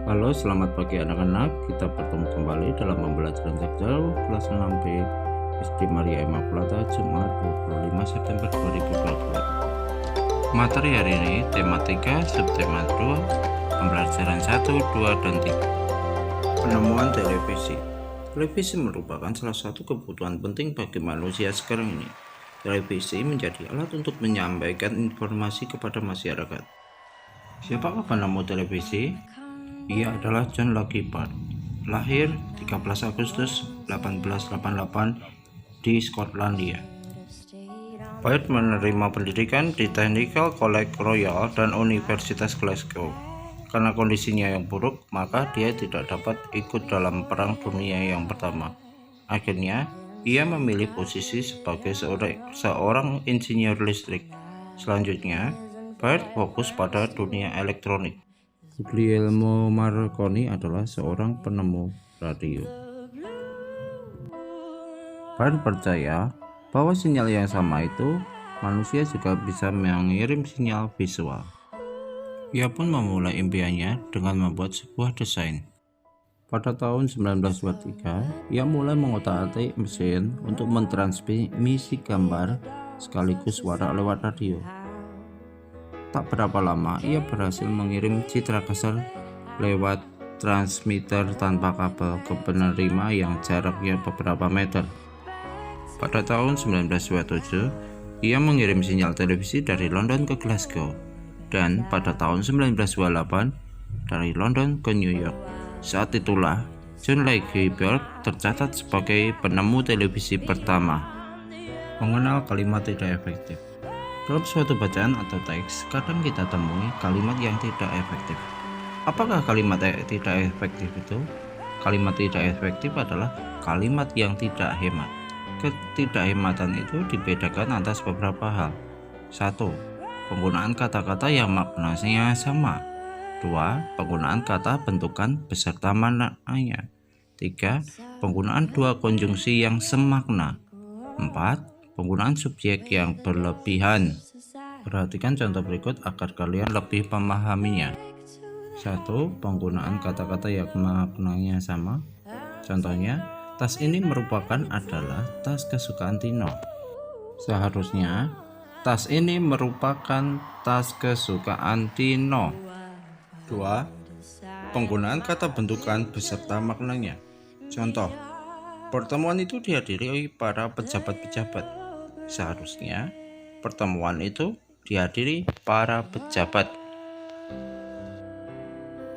Halo, selamat pagi anak-anak. Kita bertemu kembali dalam pembelajaran jarak jauh kelas 6B SD Maria Immaculata Jumat 25 September 2020. Materi hari ini tema 3, subtema 2, pembelajaran 1, 2, dan 3. Penemuan televisi. Televisi merupakan salah satu kebutuhan penting bagi manusia sekarang ini. Televisi menjadi alat untuk menyampaikan informasi kepada masyarakat. Siapakah penemu televisi? Ia adalah John Logie Baird, lahir 13 Agustus 1888 di Skotlandia. Baird menerima pendidikan di Technical College Royal dan Universitas Glasgow. Karena kondisinya yang buruk, maka dia tidak dapat ikut dalam Perang Dunia yang Pertama. Akhirnya, ia memilih posisi sebagai seorang insinyur listrik. Selanjutnya, Baird fokus pada dunia elektronik. Guglielmo Marconi adalah seorang penemu radio. Baird percaya bahwa sinyal yang sama itu, manusia juga bisa mengirim sinyal visual. Ia pun memulai impiannya dengan membuat sebuah desain. Pada tahun 1923, ia mulai mengotak-atik mesin untuk mentransmisi gambar sekaligus suara lewat radio. Tak berapa lama, ia berhasil mengirim citra kasar lewat transmitter tanpa kabel ke penerima yang jaraknya beberapa meter. Pada tahun 1927, ia mengirim sinyal televisi dari London ke Glasgow, dan pada tahun 1928 dari London ke New York. Saat itulah John Logie Baird tercatat sebagai penemu televisi pertama. Mengenal kalimat tidak efektif. Dalam suatu bacaan atau teks, kadang kita temui kalimat yang tidak efektif. Apakah kalimat tidak efektif itu? Kalimat tidak efektif adalah kalimat yang tidak hemat. Ketidakhematan itu dibedakan atas beberapa hal. 1. Penggunaan kata-kata yang maknanya sama. 2. Penggunaan kata bentukan beserta maknanya. 3. Penggunaan dua konjungsi yang semakna. 4. Penggunaan subjek yang berlebihan. Perhatikan contoh berikut agar kalian lebih memahaminya. 1. Penggunaan kata-kata yang maknanya sama. Contohnya, tas ini adalah tas kesukaan Tino. Seharusnya, tas ini merupakan tas kesukaan Tino. 2. Penggunaan kata bentukan beserta maknanya. Contoh, pertemuan itu dihadiri para pejabat-pejabat. Seharusnya pertemuan itu dihadiri para pejabat.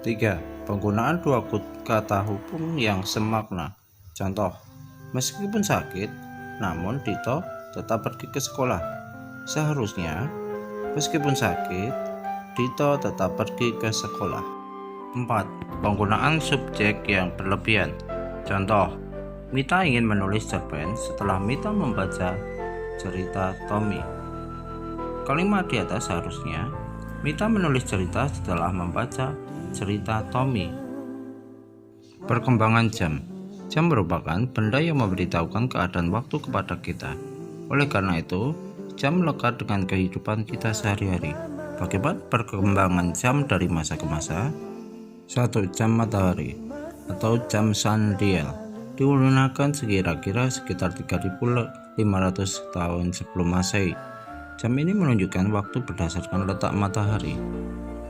3. Penggunaan dua kata hubung yang semakna. Contoh, meskipun sakit, namun Dito tetap pergi ke sekolah. Seharusnya, meskipun sakit, Dito tetap pergi ke sekolah. 4. Penggunaan subjek yang berlebihan. Contoh, Mita ingin menulis cerpen setelah Mita membaca cerita Tommy. Kalimat di atas seharusnya Mita menulis cerita setelah membaca cerita Tommy. Perkembangan jam. Jam merupakan benda yang memberitahukan keadaan waktu kepada kita. Oleh karena itu, jam melekat dengan kehidupan kita sehari-hari. Bagaimana perkembangan jam dari masa ke masa? 1. Jam matahari atau jam sundial digunakan sekitar 3.500 tahun sebelum Masehi. Jam ini menunjukkan waktu berdasarkan letak matahari.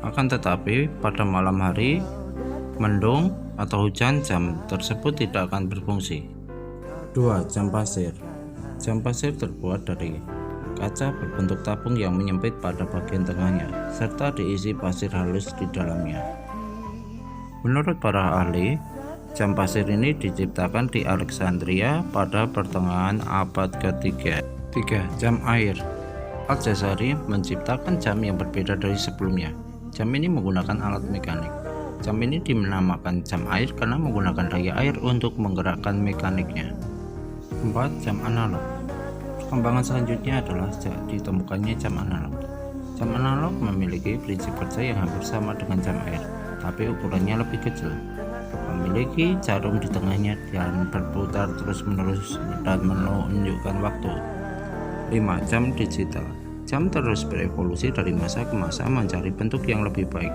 Akan tetapi, pada malam hari, mendung atau hujan, jam tersebut tidak akan berfungsi. 2. Jam pasir. Jam pasir terbuat dari kaca berbentuk tabung yang menyempit pada bagian tengahnya, serta diisi pasir halus di dalamnya. Menurut para ahli, jam pasir ini diciptakan di Alexandria pada pertengahan abad ke-3. 3. Jam air. Al-Jazari menciptakan jam yang berbeda dari sebelumnya. Jam ini menggunakan alat mekanik. Jam ini dinamakan jam air karena menggunakan daya air untuk menggerakkan mekaniknya. 4. Jam analog. Perkembangan selanjutnya adalah ditemukannya jam analog. Jam analog memiliki prinsip kerja yang hampir sama dengan jam air, tapi ukurannya lebih kecil. Memiliki jarum di tengahnya dan berputar terus-menerus dan menunjukkan waktu. 5. Jam digital. Jam terus berevolusi dari masa ke masa mencari bentuk yang lebih baik.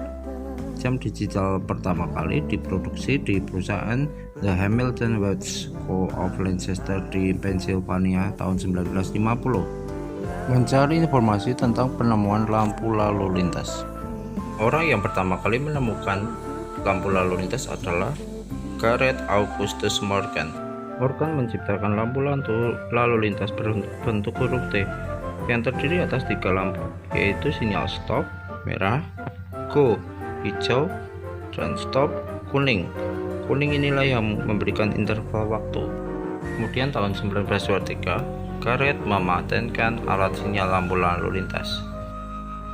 Jam digital pertama kali diproduksi di perusahaan The Hamilton Watch Co. of Lancaster di Pennsylvania tahun 1950. Mencari informasi tentang penemuan lampu lalu lintas. Orang yang pertama kali menemukan lampu lalu lintas adalah Gareth Augustus Morgan. Morgan menciptakan lampu lalu lintas berbentuk huruf T yang terdiri atas 3 lampu, yaitu sinyal stop merah, go hijau, dan stop kuning. Kuning inilah yang memberikan interval waktu. Kemudian tahun 1923, Gareth mematenkan alat sinyal lampu lalu lintas.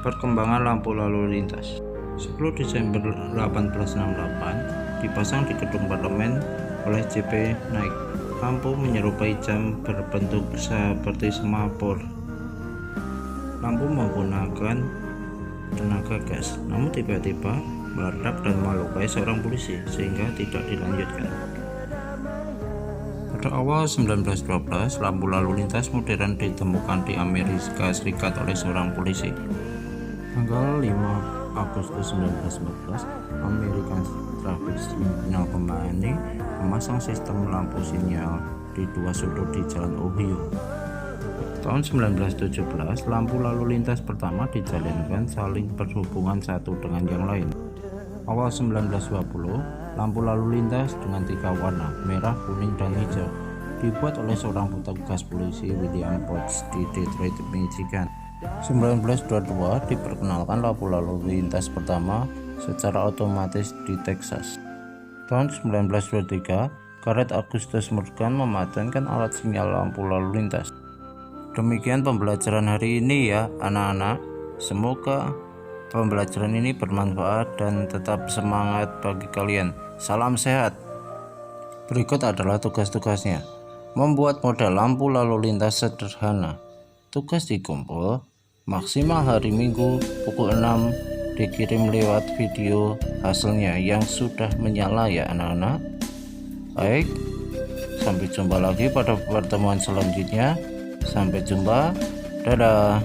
Perkembangan lampu lalu lintas. 10 Desember 1868 dipasang di gedung parlemen oleh J.P. Knight. Lampu menyerupai jam berbentuk seperti semafor. Lampu menggunakan tenaga gas, namun tiba-tiba meledak dan melukai seorang polisi sehingga tidak dilanjutkan. Pada awal 1912, lampu lalu lintas modern ditemukan di Amerika Serikat oleh seorang polisi. Tanggal 5 Agustus 1914, American Traffic Signal Company memasang sistem lampu sinyal di 2 sudut di Jalan Ohio. Tahun 1917, lampu lalu lintas pertama dijalankan saling berhubungan satu dengan yang lain. Awal 1920, lampu lalu lintas dengan 3 warna, merah, kuning, dan hijau, dibuat oleh seorang petugas polisi William Potts di Detroit, Michigan. 1922 diperkenalkan lampu lalu lintas pertama secara otomatis di Texas. Tahun 1923, Gareth Augustus Morgan mematenkan alat sinyal lampu lalu lintas. Demikian pembelajaran hari ini ya anak-anak. Semoga pembelajaran ini bermanfaat dan tetap semangat bagi kalian. Salam sehat. Berikut adalah tugas-tugasnya. Membuat model lampu lalu lintas sederhana. Tugas dikumpul, maksimal hari Minggu pukul 6, dikirim lewat video hasilnya yang sudah menyala ya anak-anak. Baik, sampai jumpa lagi pada pertemuan selanjutnya. Sampai jumpa, dadah.